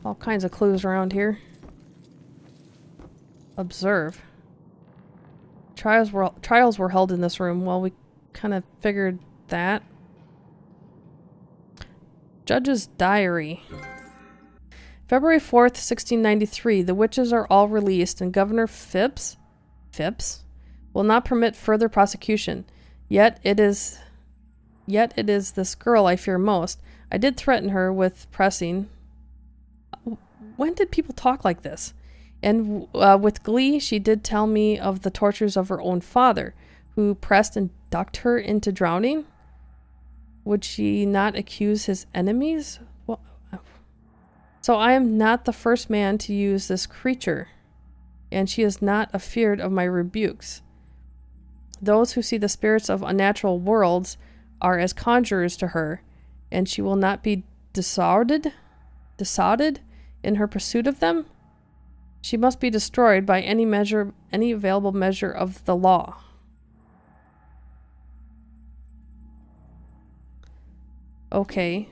All kinds of clues around here. Observe. Trials were held in this room. Well, we kind of figured that. Judge's Diary. February 4th, 1693. The witches are all released and Governor Phipps will not permit further prosecution. Yet it is this girl I fear most. I did threaten her with pressing. When did people talk like this? And with glee, she did tell me of the tortures of her own father, who pressed and ducked her into drowning. Would she not accuse his enemies? Well, so I am not the first man to use this creature, and she is not afeard of my rebukes. Those who see the spirits of unnatural worlds are as conjurers to her, and she will not be desouded in her pursuit of them. She must be destroyed by any available measure of the law. Okay.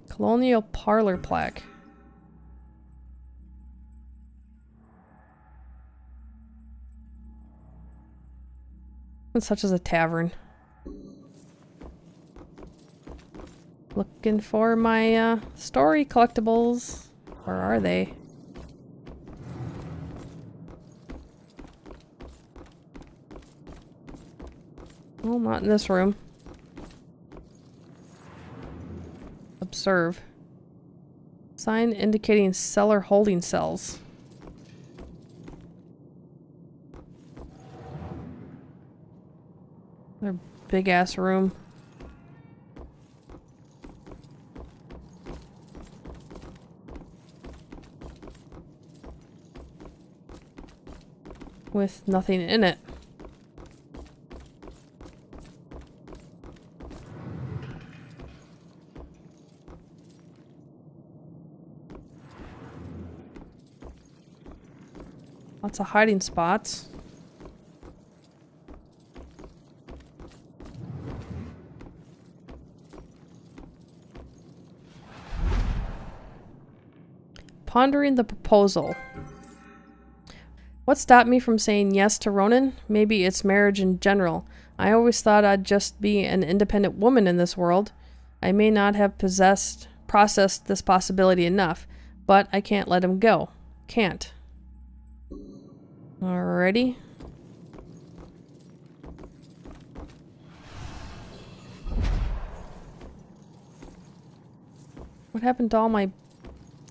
Colonial parlor plaque. And such as a tavern. Looking for my story collectibles. Where are they? Well, not in this room. Observe. Sign indicating cellar holding cells. Another big ass room. With nothing in it. Lots of hiding spots. Pondering the proposal. What stopped me from saying yes to Ronan? Maybe it's marriage in general. I always thought I'd just be an independent woman in this world. I may not have processed this possibility enough, but I can't let him go. Can't. Alrighty. What happened to all my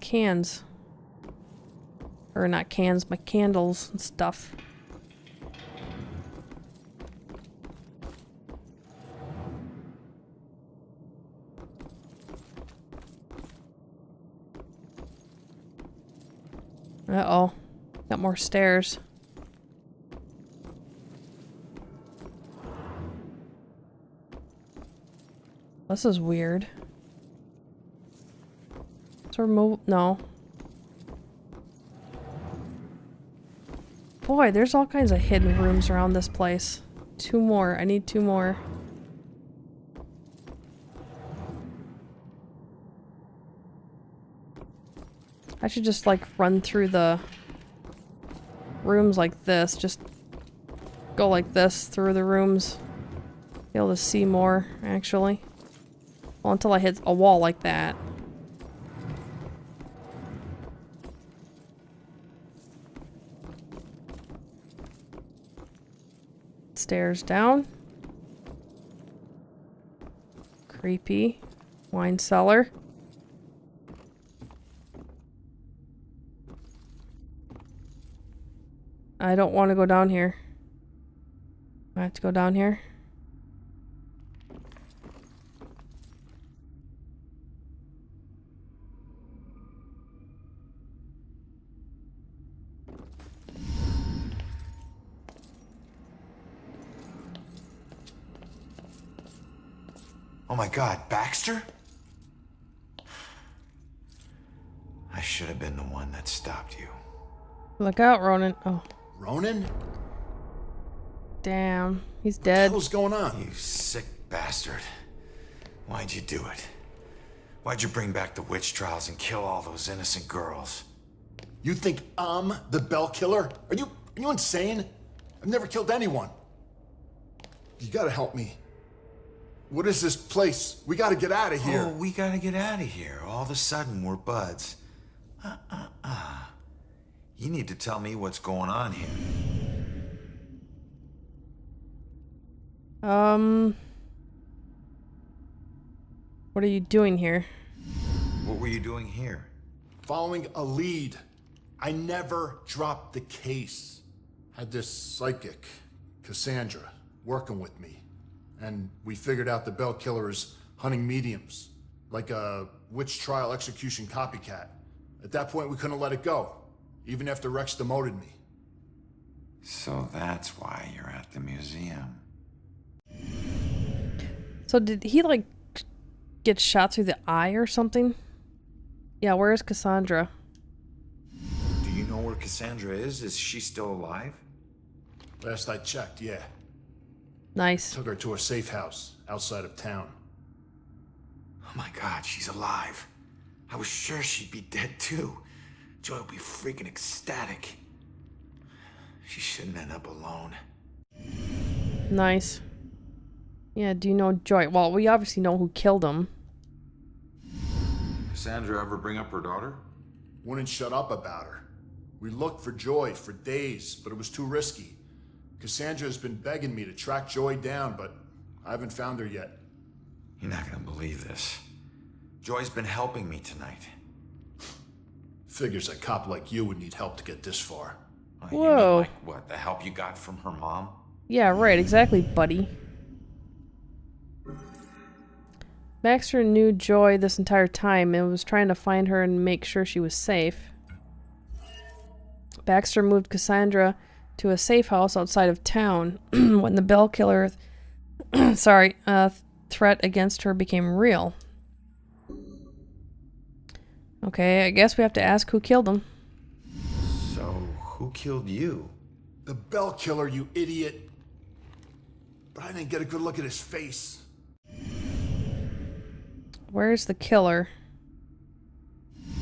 cans? Or not cans, my candles and stuff. Uh-oh. Got more stairs. This is weird. Let's remove... No. Boy, there's all kinds of hidden rooms around this place. 2 more. I need 2 more. I should just, like, run through the rooms like this. Just go like this through the rooms. Be able to see more, actually. Well, until I hit a wall like that. Stairs down. Creepy. Wine cellar. I don't want to go down here. I have to go down here. Oh my God, Baxter? I should have been the one that stopped you. Look out, Ronan. Oh. Ronan? Damn. He's What dead. the hell's going on? You sick bastard. Why'd you do it? Why'd you bring back the witch trials and kill all those innocent girls? You think I'm the Bell Killer? Are you insane? I've never killed anyone. You gotta help me. What is this place? We gotta get out of here. Oh, we gotta get out of here. All of a sudden, we're buds. You need to tell me what's going on here. What are you doing here? What were you doing here? Following a lead. I never dropped the case. Had this psychic, Cassandra, working with me. And we figured out the Bell Killer is hunting mediums. Like a witch trial execution copycat. At that point, we couldn't let it go. Even after Rex demoted me. So that's why you're at the museum. So did he, like, get shot through the eye or something? Yeah, where is Cassandra? Do you know where Cassandra is? Is she still alive? Last I checked, yeah. Nice. Took her to a safe house outside of town. Oh my God, she's alive. I was sure she'd be dead too. Joy would be freaking ecstatic. She shouldn't end up alone. Nice. Yeah, do you know Joy? Well, we obviously know who killed him. Cassandra ever bring up her daughter? Wouldn't shut up about her. We looked for Joy for days, but it was too risky. Cassandra has been begging me to track Joy down, but I haven't found her yet. You're not gonna believe this. Joy's been helping me tonight. Figures a cop like you would need help to get this far. You Whoa. mean like what, the help you got from her mom? Yeah, right, exactly, buddy. Baxter knew Joy this entire time and was trying to find her and make sure she was safe. Baxter moved Cassandra to a safe house outside of town when the Bell Killer threat against her became real. Okay, I guess we have to ask who killed him. So, who killed you? The Bell Killer, you idiot. But I didn't get a good look at his face. Where's the killer?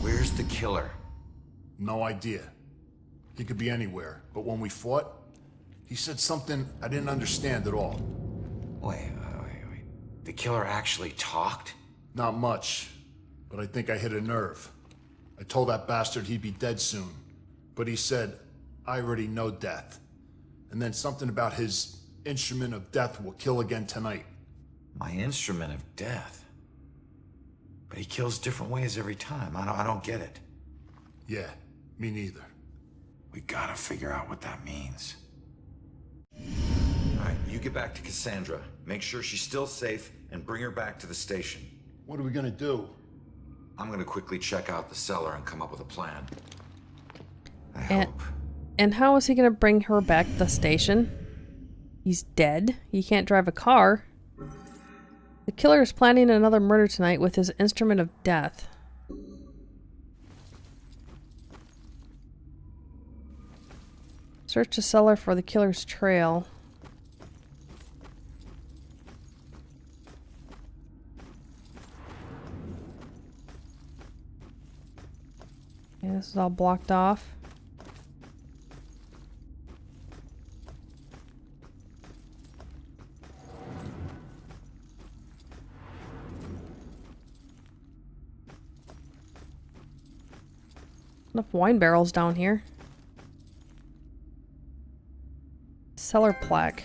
Where's the killer? No idea. He could be anywhere, but when we fought, he said something I didn't understand at all. Wait. The killer actually talked? Not much, but I think I hit a nerve. I told that bastard he'd be dead soon, but he said, I already know death. And then something about his instrument of death will kill again tonight. My instrument of death? But he kills different ways every time. I don't get it. Yeah, me neither. We gotta figure out what that means. Alright, you get back to Cassandra. Make sure she's still safe and bring her back to the station. What are we gonna do? I'm gonna quickly check out the cellar and come up with a plan. I And- hope. And how is he gonna bring her back to the station? He's dead. He can't drive a car. The killer is planning another murder tonight with his instrument of death. Search the cellar for the killer's trail. Okay, this is all blocked off. Enough wine barrels down here. Cellar plaque.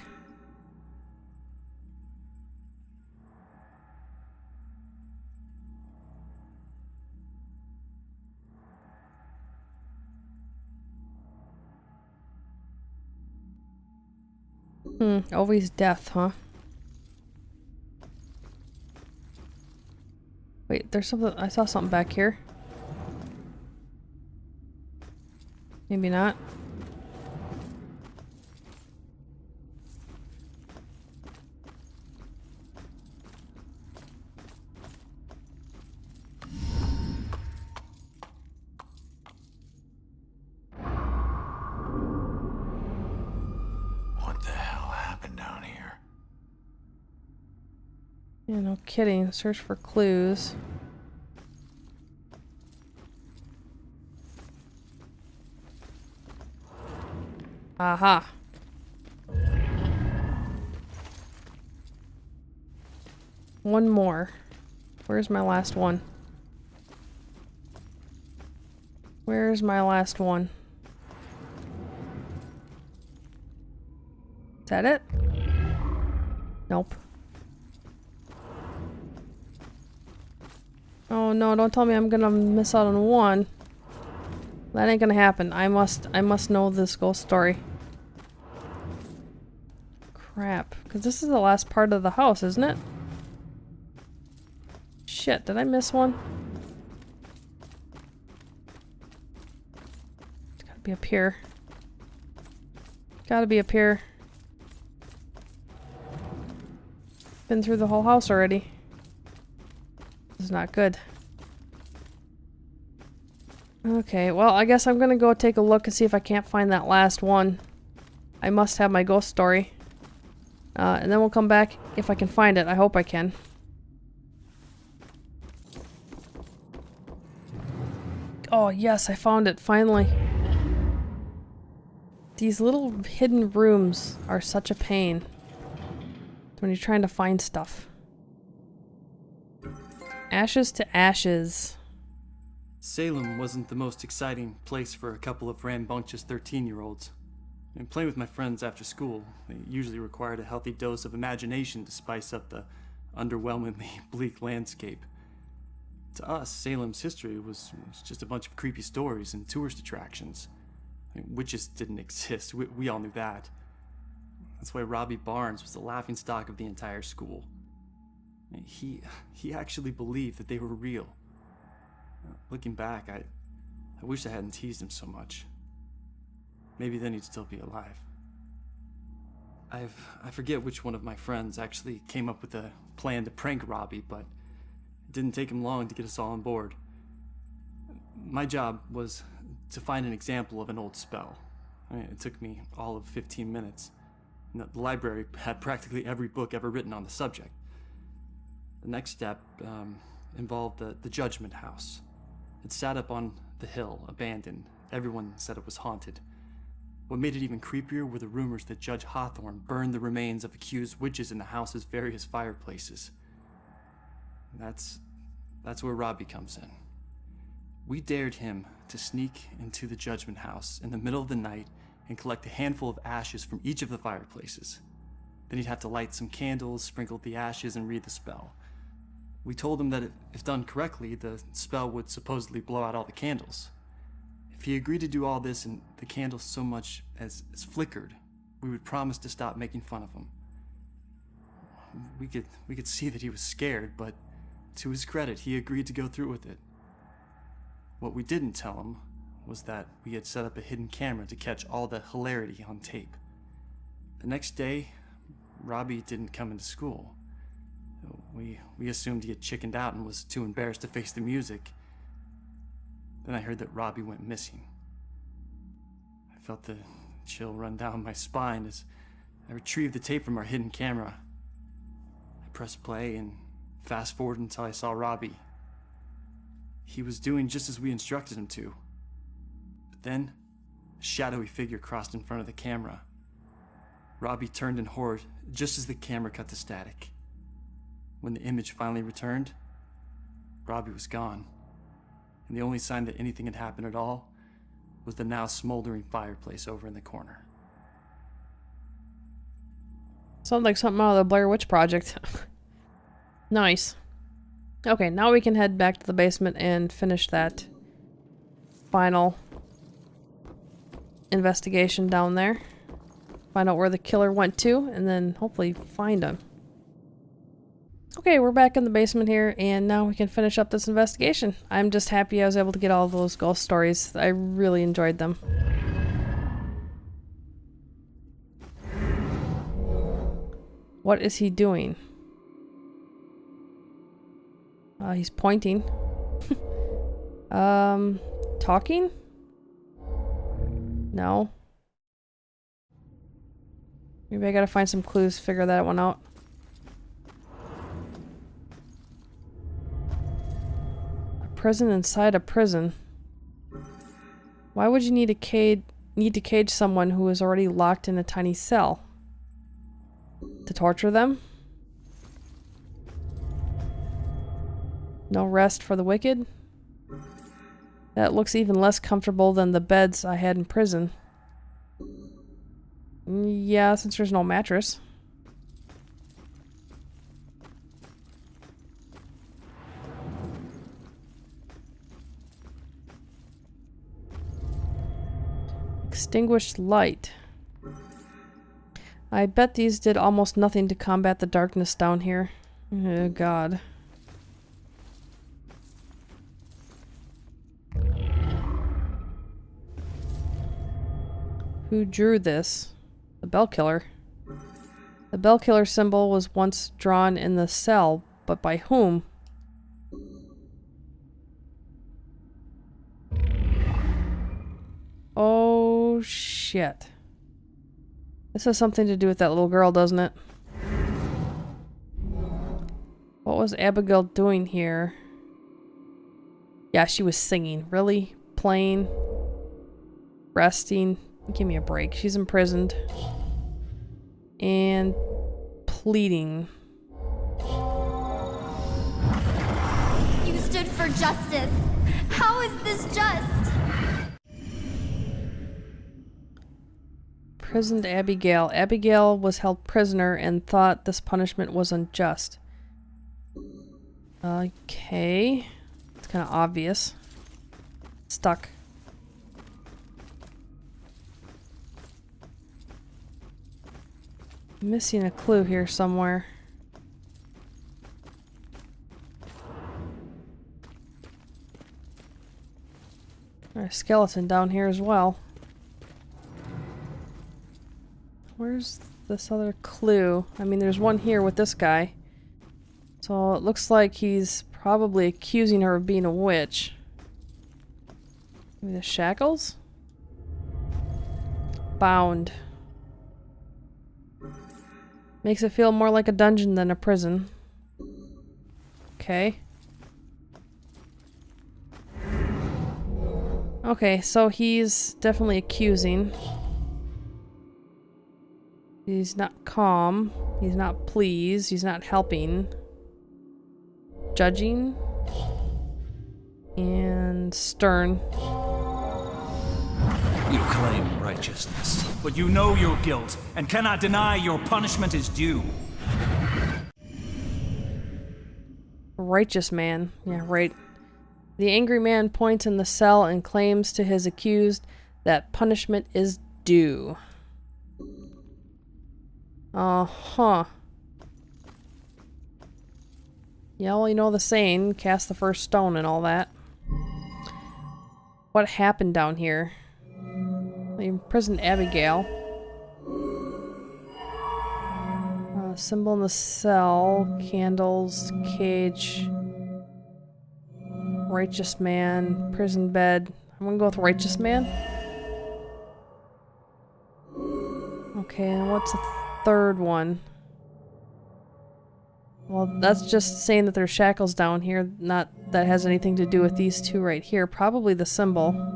Always death, huh? Wait, there's something. I saw something back here. Maybe not. What the hell happened down here? Yeah, no kidding. Search for clues. Aha. One more. Where's my last one? Where's my last one? Is that it? Nope. Oh no, don't tell me I'm gonna miss out on one. That ain't gonna happen. I must know this ghost story. Crap. Because this is the last part of the house, isn't it? Shit, did I miss one? It's gotta be up here. Gotta be up here. Been through the whole house already. This is not good. Okay, well, I guess I'm gonna go take a look and see if I can't find that last one. I must have my ghost story. And then we'll come back if I can find it. I hope I can. Oh, yes, I found it, finally. These little hidden rooms are such a pain when you're trying to find stuff. Ashes to ashes. Salem wasn't the most exciting place for a couple of rambunctious 13-year-olds. And playing with my friends after school, they usually required a healthy dose of imagination to spice up the underwhelmingly bleak landscape. To us, Salem's history was just a bunch of creepy stories and tourist attractions. I mean, witches didn't exist, we all knew that. That's why Robbie Barnes was the laughingstock of the entire school. He actually believed that they were real. Looking back, I wish I hadn't teased him so much. Maybe then he'd still be alive. I forget which one of my friends actually came up with a plan to prank Robbie, but it didn't take him long to get us all on board. My job was to find an example of an old spell. I mean, it took me all of 15 minutes. And the library had practically every book ever written on the subject. The next step involved the Judgment House. It sat up on the hill, abandoned. Everyone said it was haunted. What made it even creepier were the rumors that Judge Hawthorne burned the remains of accused witches in the house's various fireplaces. That's where Robbie comes in. We dared him to sneak into the Judgment House in the middle of the night and collect a handful of ashes from each of the fireplaces. Then he'd have to light some candles, sprinkle the ashes, and read the spell. We told him that if done correctly, the spell would supposedly blow out all the candles. If he agreed to do all this and the candles so much as flickered, we would promise to stop making fun of him. We could see that he was scared, but to his credit, he agreed to go through with it. What we didn't tell him was that we had set up a hidden camera to catch all the hilarity on tape. The next day, Robbie didn't come into school. We assumed he had chickened out and was too embarrassed to face the music. Then I heard that Robbie went missing. I felt the chill run down my spine as I retrieved the tape from our hidden camera. I pressed play and fast forward until I saw Robbie. He was doing just as we instructed him to. But then, a shadowy figure crossed in front of the camera. Robbie turned in horror just as the camera cut to static. When the image finally returned, Robbie was gone. And the only sign that anything had happened at all was the now smoldering fireplace over in the corner. Sounds like something out of the Blair Witch Project. Nice. Okay, now we can head back to the basement and finish that final investigation down there. Find out where the killer went to, and then hopefully find him. Okay, we're back in the basement here, and now we can finish up this investigation. I'm just happy I was able to get all those ghost stories. I really enjoyed them. What is he doing? He's pointing. Talking? No. Maybe I gotta find some clues, figure that one out. prison inside a prison. Why would you need to cage someone who is already locked in a tiny cell? To torture them? No rest for the wicked? That looks even less comfortable than the beds I had in prison. Yeah, since there's no mattress. Extinguished light. I bet these did almost nothing to combat the darkness down here. Oh, God. Who drew this? The bell killer. The bell killer symbol was once drawn in the cell, but by whom? Oh, shit. This has something to do with that little girl, doesn't it? What was Abigail doing here? Yeah, she was singing. Really? Playing? Resting? Give me a break. She's imprisoned. And pleading. You stood for justice. How is this just? Prisoned Abigail. Abigail was held prisoner and thought this punishment was unjust. Okay. It's kind of obvious. Stuck. Missing a clue here somewhere. There's a skeleton down here as well. Where's this other clue? I mean, there's one here with this guy. So it looks like he's probably accusing her of being a witch. Maybe the shackles? Bound. Makes it feel more like a dungeon than a prison. Okay. Okay, so he's definitely accusing. He's not calm. He's not pleased. He's not helping. Judging. And stern. You claim righteousness, but you know your guilt and cannot deny your punishment is due. Righteous man. Yeah, right. The angry man points in the cell and claims to his accused that punishment is due. Uh-huh. Yeah, well, you know the saying, cast the first stone and all that. What happened down here? They imprisoned Abigail. Symbol in the cell, candles, cage, righteous man, prison bed. I'm gonna go with righteous man. Okay, and what's the third one? Well, that's just saying that there's shackles down here, not that has anything to do with these two right here. Probably the symbol.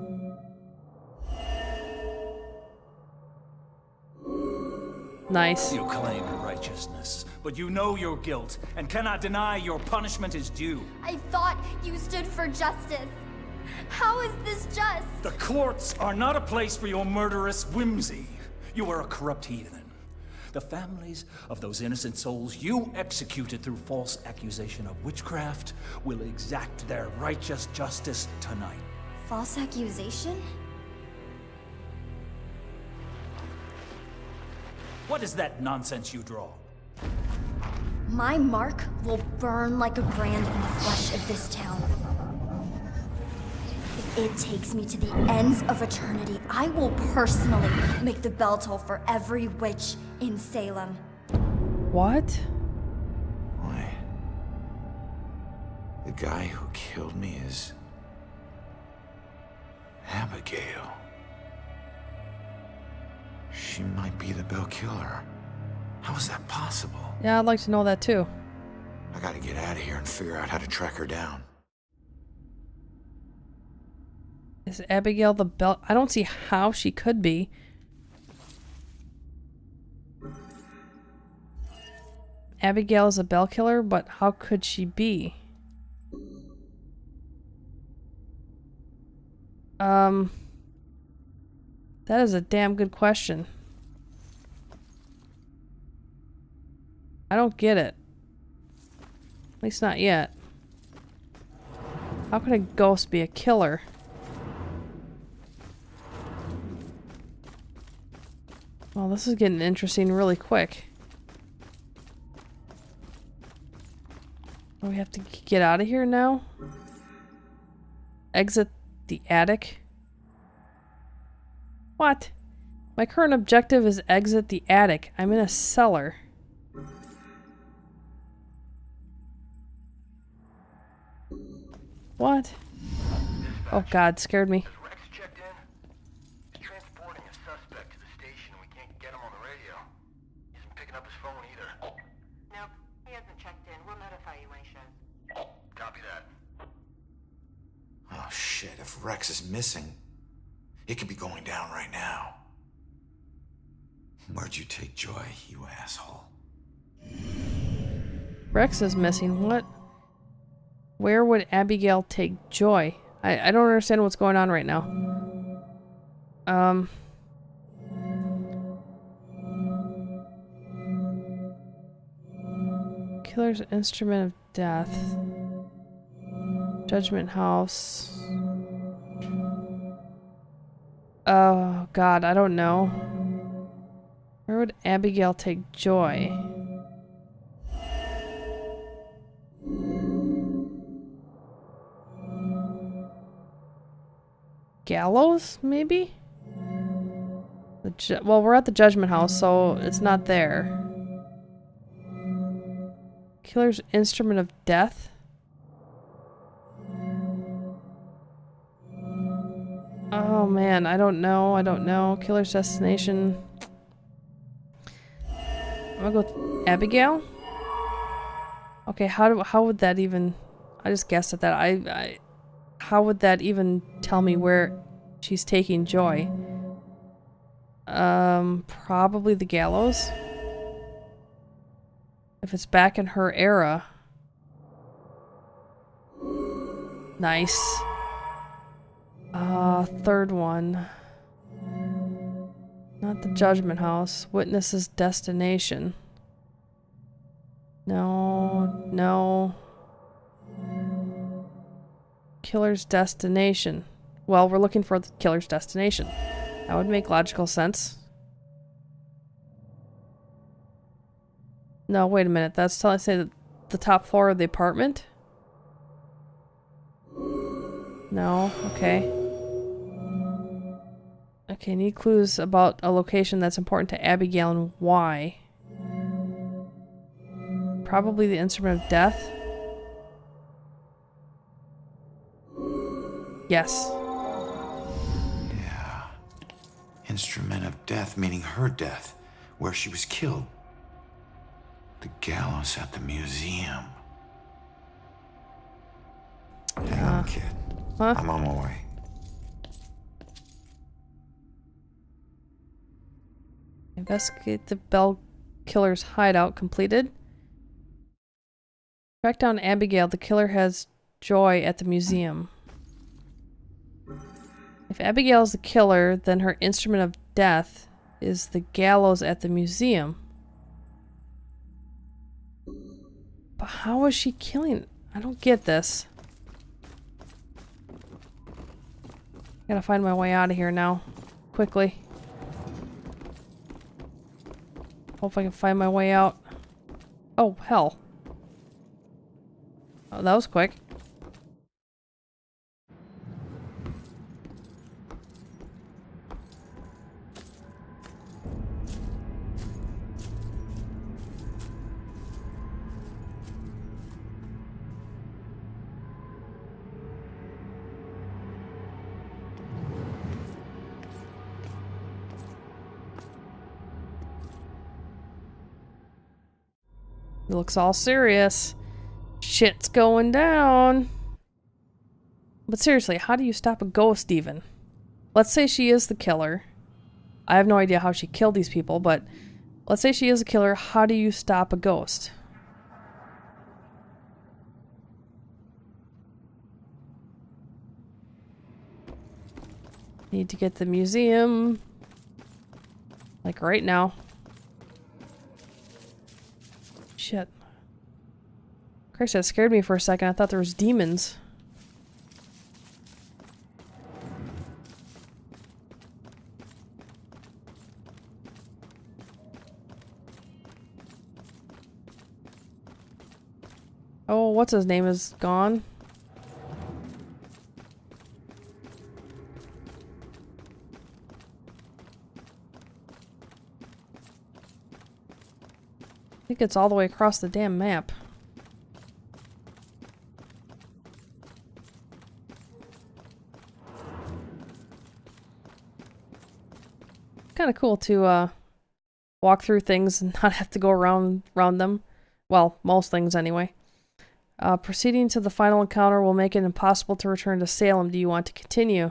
Nice. You claim righteousness, but you know your guilt and cannot deny your punishment is due. I thought you stood for justice. How is this just? The courts are not a place for your murderous whimsy. You are a corrupt heathen. The families of those innocent souls you executed through false accusation of witchcraft will exact their righteous justice tonight. False accusation? What is that nonsense you draw? My mark will burn like a brand in the flesh of this town. If it takes me to the ends of eternity, I will personally make the bell toll for every witch in Salem. What? Why? The guy who killed me is Abigail. She might be the bell killer. How is that possible? Yeah, I'd like to know that too. I gotta get out of here and figure out how to track her down. Is Abigail the bell? I don't see how she could be. Abigail is a bell killer, but how could she be? That is a damn good question. I don't get it. At least not yet. How could a ghost be a killer? Well, this is getting interesting really quick. Oh, we have to get out of here now? Exit the attic? What? My current objective is exit the attic. I'm in a cellar. What? Oh god, scared me. Rex checked in. He's transporting a suspect to the station. We can't get him on the radio. He isn't picking up his phone either. Nope, he hasn't checked in. We'll notify you when he shows. Copy that. Oh shit, if Rex is missing, it could be going down right now. Where'd you take Joy, you asshole? Rex is missing. What? Where would Abigail take Joy? I don't understand what's going on right now. Killer's instrument of death. Judgment House. Oh god, I don't know. Where would Abigail take Joy? Gallows, maybe? Well, we're at the Judgment House, so it's not there. Killer's instrument of death? Oh man, I don't know. I don't know. Killer's destination. I'm gonna go with Abigail. Okay, how would that even? I just guessed at that. How would that even tell me where she's taking Joy? Probably the gallows. If it's back in her era. Nice. Third one. Not the Judgment House. Witness's destination. No, no. Killer's destination. Well, we're looking for the killer's destination. That would make logical sense. No, wait a minute. That's telling us that the top floor of the apartment? No, okay. Okay, need clues about a location that's important to Abigail and why. Probably the instrument of death. Yes. Yeah. Instrument of death, meaning her death, where she was killed. The gallows at the museum. Hang on, kid. Huh? I'm on my way. Investigate the Bell Killer's hideout completed. Track down Abigail. The killer has Joy at the museum. If Abigail is the killer, then her instrument of death is the gallows at the museum. But how is she killing? I don't get this. Gotta find my way out of here now. Quickly. Hope I can find my way out. Oh, hell. Oh, that was quick. It looks all serious. Shit's going down. But seriously, how do you stop a ghost even? Let's say she is the killer. I have no idea how she killed these people, but let's say she is a killer. How do you stop a ghost? Need to get the museum. Like right now. Shit. Christ, that scared me for a second. I thought there was demons. Oh, what's his name is gone. I think it's all the way across the damn map. Kind of cool to walk through things and not have to go around them. Well, most things anyway. Proceeding to the final encounter will make it impossible to return to Salem. Do you want to continue?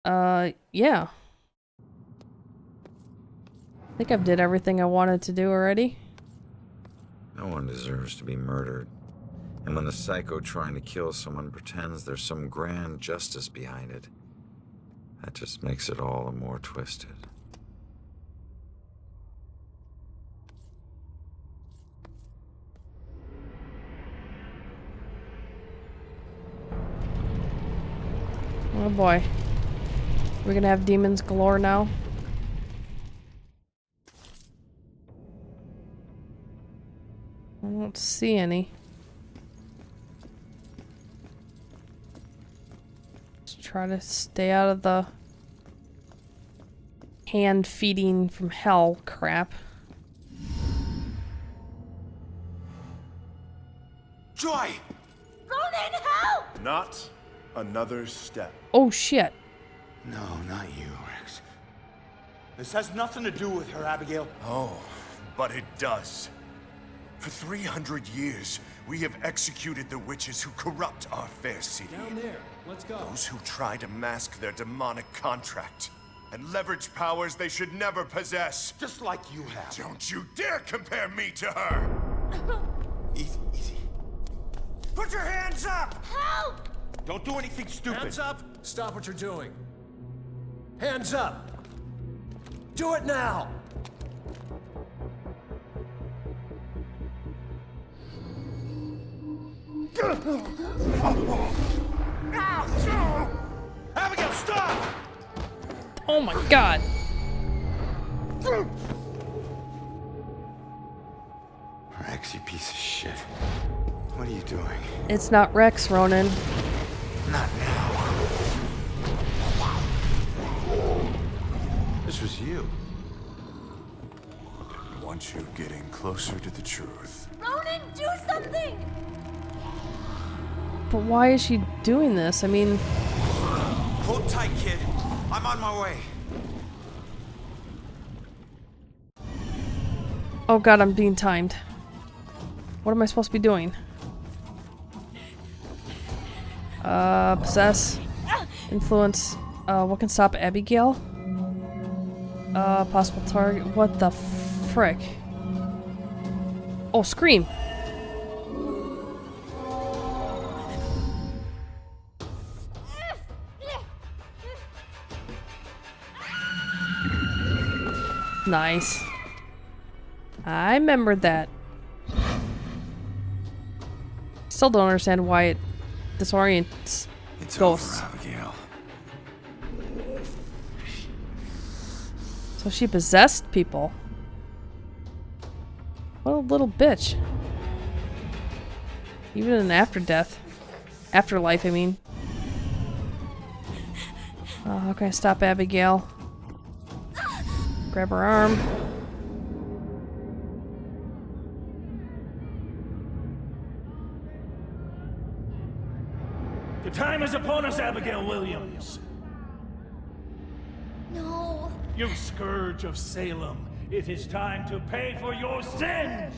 Yeah. I think I've did everything I wanted to do already. No one deserves to be murdered. And when the psycho trying to kill someone pretends there's some grand justice behind it, that just makes it all the more twisted. Oh boy. We're gonna have demons galore now. I don't see any. Let's try to stay out of the hand feeding from hell crap. Joy! Ronan, help! Not another step. Oh shit. No, not you, Rex. This has nothing to do with her, Abigail. Oh, but it does. For 300 years, we have executed the witches who corrupt our fair city. Down there. Let's go. Those who try to mask their demonic contract and leverage powers they should never possess. Just like you have. Don't you dare compare me to her! Easy, easy. Put your hands up! Help! Don't do anything stupid. Hands up! Stop what you're doing. Hands up! Do it now! Abigail, stop! Oh my god. Rex, you piece of shit. What are you doing? It's not Rex, Ronan. Not now. This was you. I want you getting closer to the truth. Ronan, do something! But why is she doing this? I mean... Hold tight, kid. I'm on my way. Oh god, I'm being timed. What am I supposed to be doing? Possess. Influence. What can stop Abigail? Possible target. What the frick? Oh, scream! Nice. I remembered that. Still don't understand why it disorients ghosts. Over, Abigail. So she possessed people. What a little bitch. Even in afterlife, I mean. How can I stop Abigail? Grab her arm. The time is upon us, Abigail Williams. No. You scourge of Salem. It is time to pay for your sins!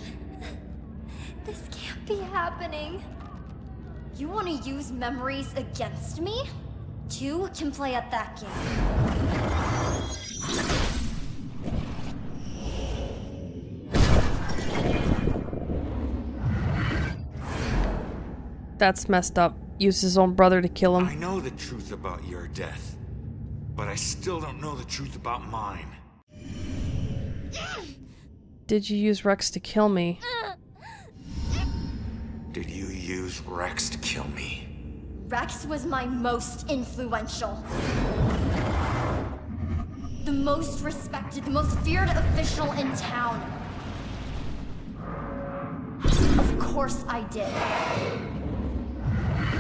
This can't be happening. You want to use memories against me? Two can play at that game. That's messed up. Used his own brother to kill him. I know the truth about your death, but I still don't know the truth about mine. Did you use Rex to kill me? Did you use Rex to kill me? Rex was my most influential. The most respected, the most feared official in town. Of course I did.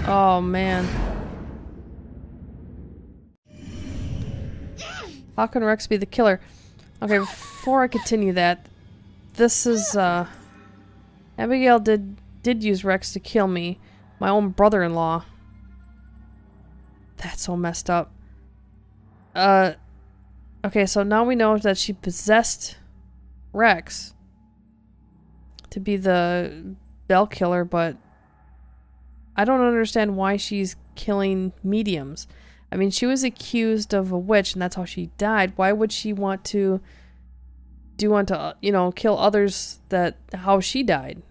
Oh, man. How can Rex be the killer? Okay, before I continue that, this is, Abigail did use Rex to kill me. My own brother-in-law. That's so messed up. Okay, so now we know that she possessed Rex to be the Bell killer, but I don't understand why she's killing mediums. I mean, she was accused of a witch, and that's how she died. Why would she want to kill others how she died?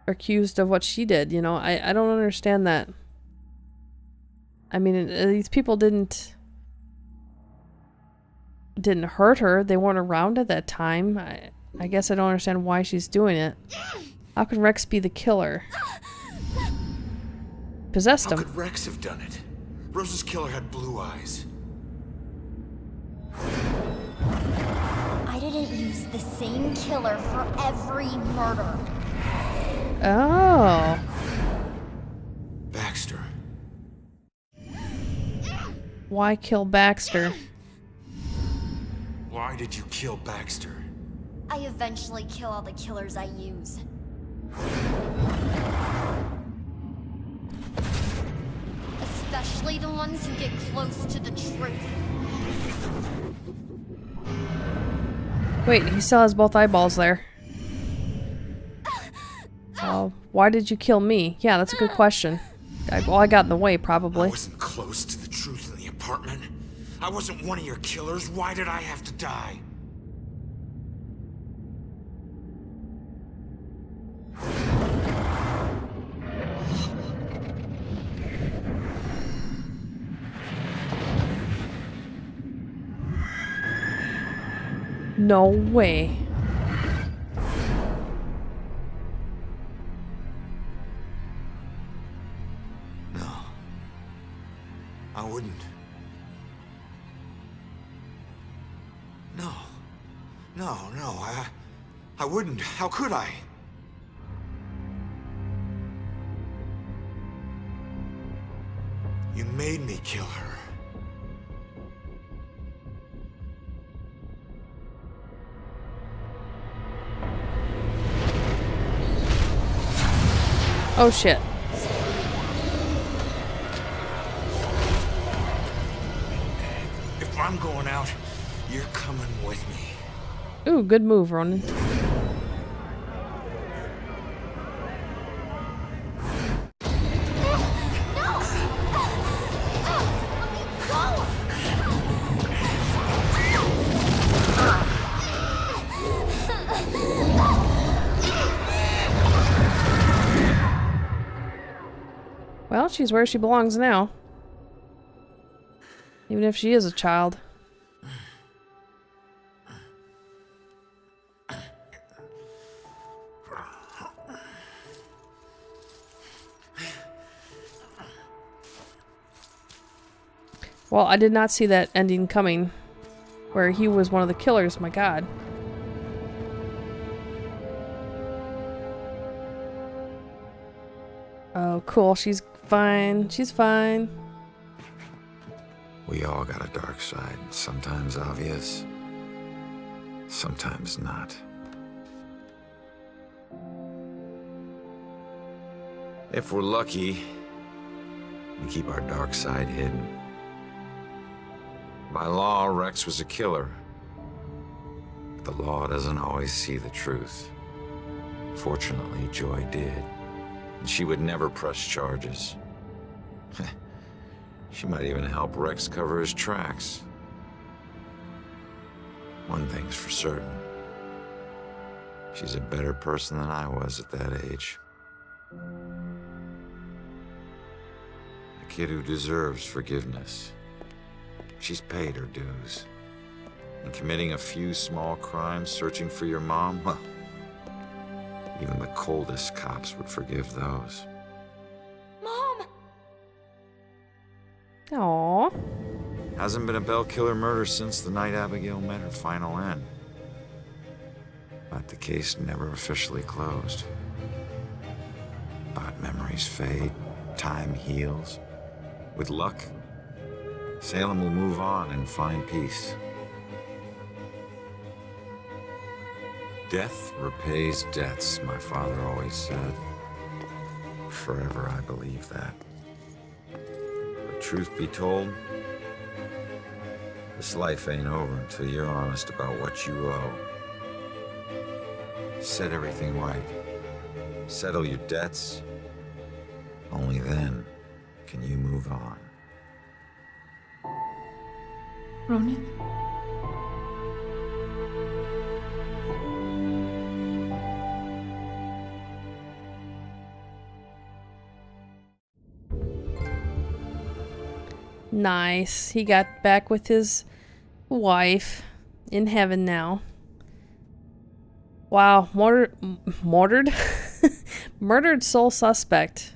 Or accused of what she did, I don't understand that. I mean, these people didn't hurt her. They weren't around at that time. I guess I don't understand why she's doing it. How could Rex be the killer? Possessed him. How could Rex have done it? Rose's killer had blue eyes. I didn't use the same killer for every murder. Oh. Baxter. Why kill Baxter? Why did you kill Baxter? I eventually kill all the killers I use. Especially the ones who get close to the truth. Wait, he still has both eyeballs there. Why did you kill me? Yeah, that's a good question. I got in the way, probably. I wasn't close to the truth in the apartment. I wasn't one of your killers. Why did I have to die? No way. No. I wouldn't. No. No, I wouldn't. How could I? You made me kill her. Oh shit. If I'm going out, you're coming with me. Ooh, good move, Ronan. Well, she's where she belongs now. Even if she is a child. Well, I did not see that ending coming. Where he was one of the killers, my god. Oh, cool. She's fine. She's fine. We all got a dark side, sometimes obvious, sometimes not. If we're lucky, we keep our dark side hidden. By law, Rex was a killer. But the law doesn't always see the truth. Fortunately, Joy did. And she would never press charges. She might even help Rex cover his tracks. One thing's for certain. She's a better person than I was at that age. A kid who deserves forgiveness. She's paid her dues. And committing a few small crimes, searching for your mom, well, even the coldest cops would forgive those. Mom! Aww. Hasn't been a Bell killer murder since the night Abigail met her final end. But the case never officially closed. But memories fade, time heals. With luck, Salem will move on and find peace. Death repays debts, my father always said. Forever I believe that. But truth be told, this life ain't over until you're honest about what you owe. Set everything right. Settle your debts. Only then can you move on. Ronan? Nice. He got back with his wife in heaven now. Wow. Murdered? Murdered sole suspect.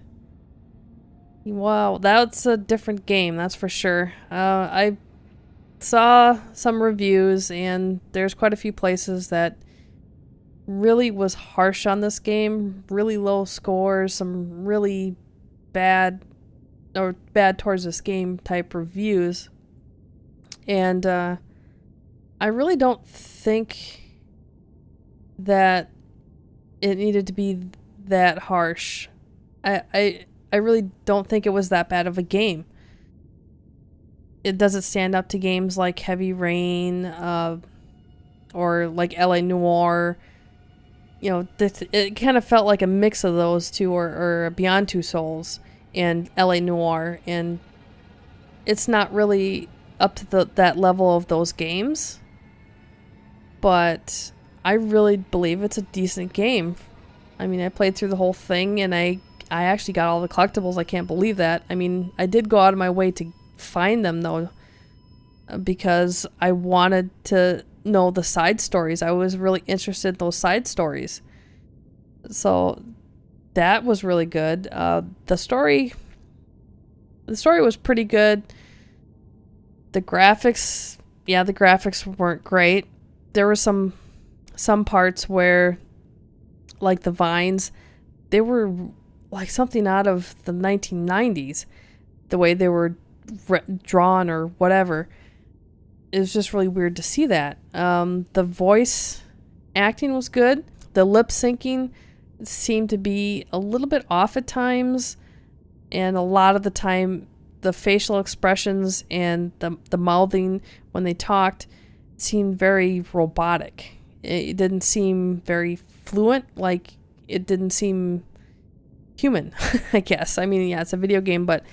Wow, that's a different game, that's for sure. I saw some reviews, and there's quite a few places that really was harsh on this game. Really low scores, some really bad towards this game type reviews. And I really don't think that it needed to be that harsh. I really don't think it was that bad of a game. It doesn't stand up to games like Heavy Rain, or like LA Noire. You know, it kind of felt like a mix of those two, or Beyond Two Souls and LA Noire, and it's not really up to that level of those games. But I really believe it's a decent game. I mean, I played through the whole thing, and I actually got all the collectibles. I can't believe that. I mean, I did go out of my way to find them, though, because I wanted to know the side stories. I was really interested in those side stories. So that was really good. The story was pretty good. The graphics weren't great. There were some parts where, like the vines, they were like something out of the 1990s, the way they were drawn or whatever. It was just really weird to see that. The voice acting was good. The lip syncing seemed to be a little bit off at times, and a lot of the time the facial expressions and the mouthing when they talked seemed very robotic. It didn't seem very fluent, like it didn't seem human, I guess. I mean, yeah, it's a video game, but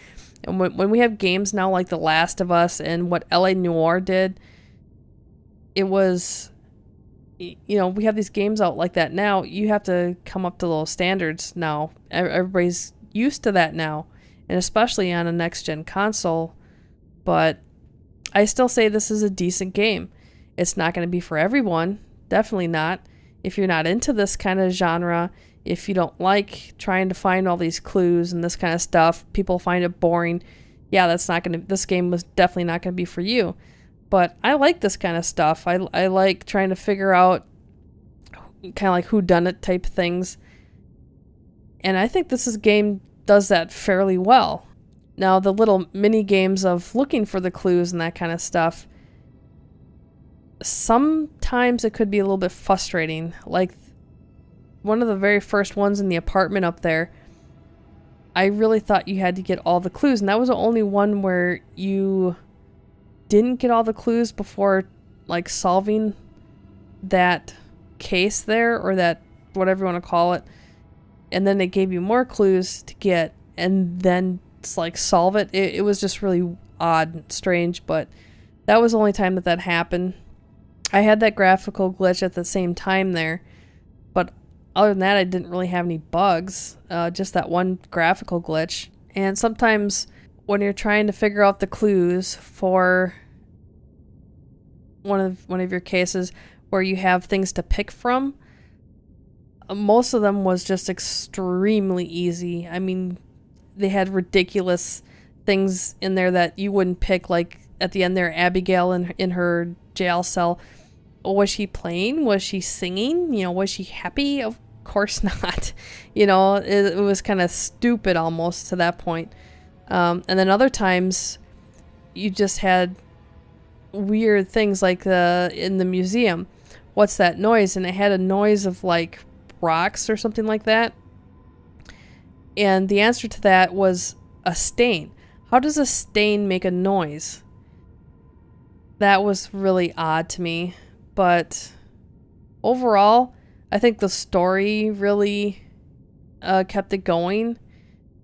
when we have games now like The Last of Us and what LA Noire did, it was, you know, we have these games out like that now. You have to come up to those standards now. Everybody's used to that now, and especially on a next-gen console. But I still say this is a decent game. It's not going to be for everyone. Definitely not. If you're not into this kind of genre, if you don't like trying to find all these clues and this kind of stuff, people find it boring. Yeah, this game was definitely not going to be for you. But I like this kind of stuff. I like trying to figure out kind of like whodunit type things. And I think this game does that fairly well. Now, the little mini games of looking for the clues and that kind of stuff, sometimes it could be a little bit frustrating. Like one of the very first ones in the apartment up there, I really thought you had to get all the clues, and that was the only one where you didn't get all the clues before like solving that case there, or that whatever you want to call it. and then it gave you more clues to get, and then like solve it. It was just really odd and strange, but that was the only time that happened. I had that graphical glitch at the same time there, but other than that, I didn't really have any bugs, just that one graphical glitch. And sometimes when you're trying to figure out the clues for one of your cases where you have things to pick from, most of them was just extremely easy. I mean, they had ridiculous things in there that you wouldn't pick, like at the end there, Abigail in her jail cell. Was she playing? Was she singing? You know, was she happy? Of course not. You know, it was kind of stupid almost to that point. And then other times, you just had weird things like in the museum. What's that noise? And it had a noise of like rocks or something like that. And the answer to that was a stain. How does a stain make a noise? That was really odd to me. But overall, I think the story really kept it going,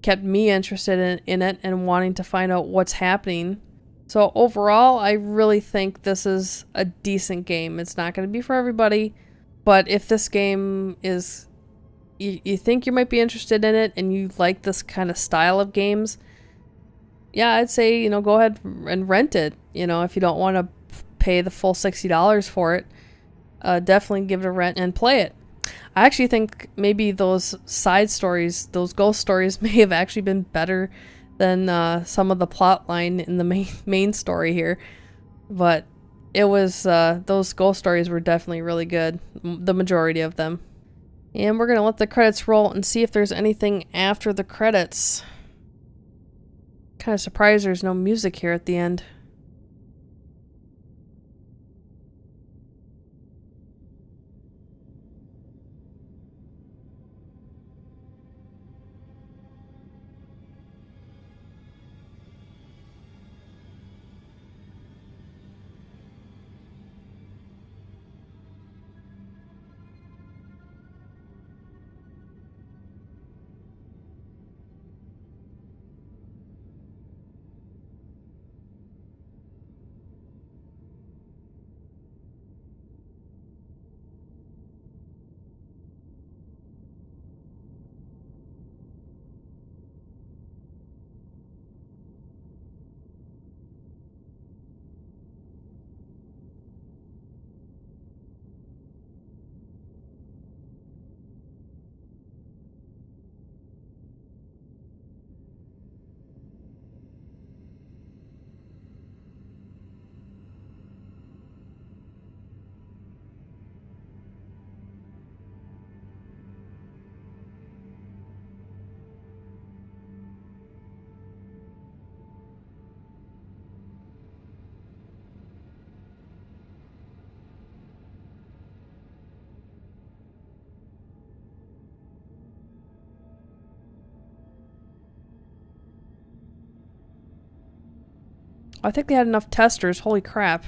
kept me interested in it and wanting to find out what's happening. So overall, I really think this is a decent game. It's not going to be for everybody, but if this game is, you think you might be interested in it and you like this kind of style of games, yeah, I'd say, you know, go ahead and rent it. You know, if you don't want to pay the full $60 for it, definitely give it a rent and play it. I actually think maybe those side stories, those ghost stories, may have actually been better than some of the plot line in the main story here. But it was, those ghost stories were definitely really good, the majority of them. And we're going to let the credits roll and see if there's anything after the credits. Kind of surprised there's no music here at the end. I think they had enough testers, holy crap.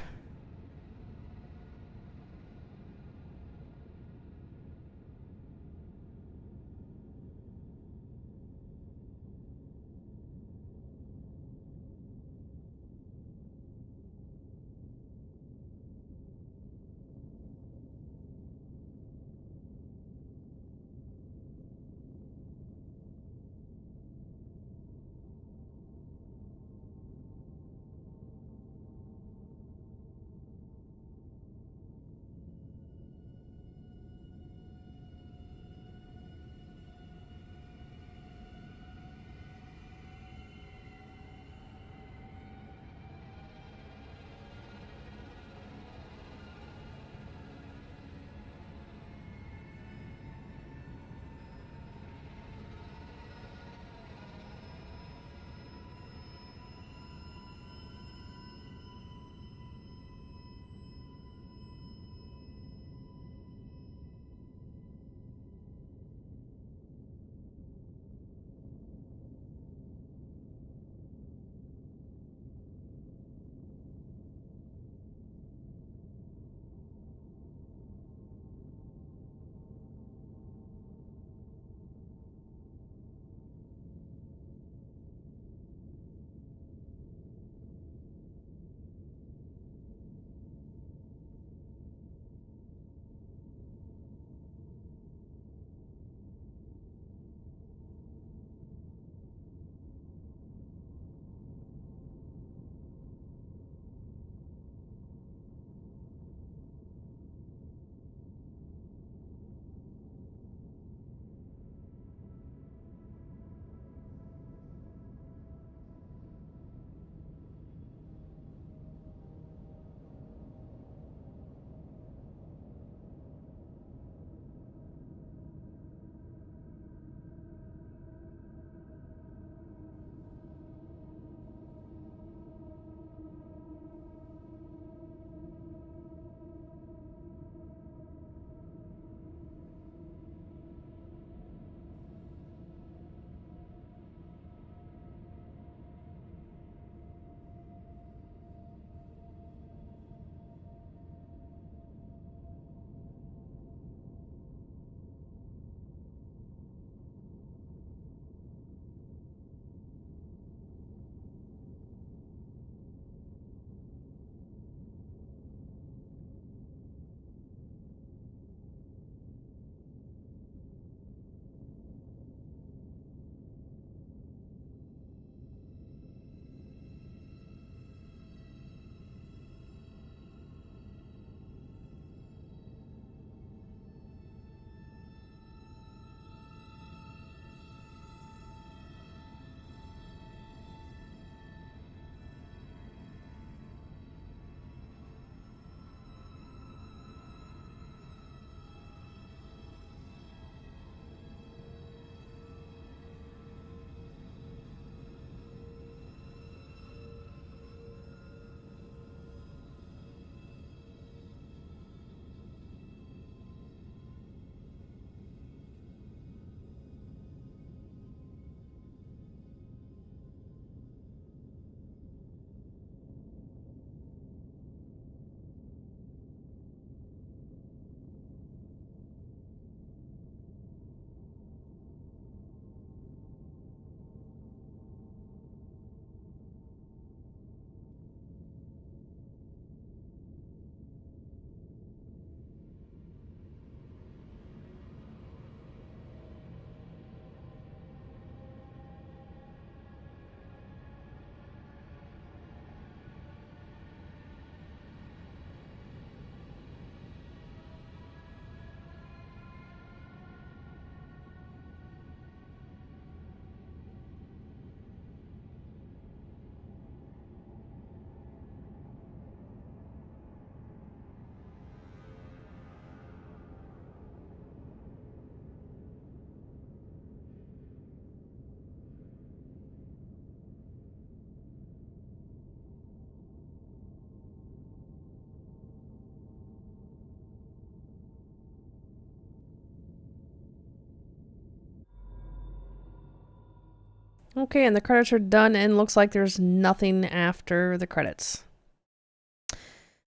Okay, and the credits are done, and looks like there's nothing after the credits.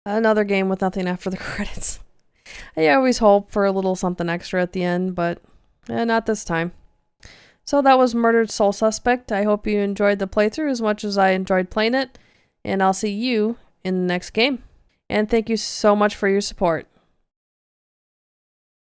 Another game with nothing after the credits. I always hope for a little something extra at the end, but not this time. So that was Murdered Soul Suspect. I hope you enjoyed the playthrough as much as I enjoyed playing it, and I'll see you in the next game. And thank you so much for your support.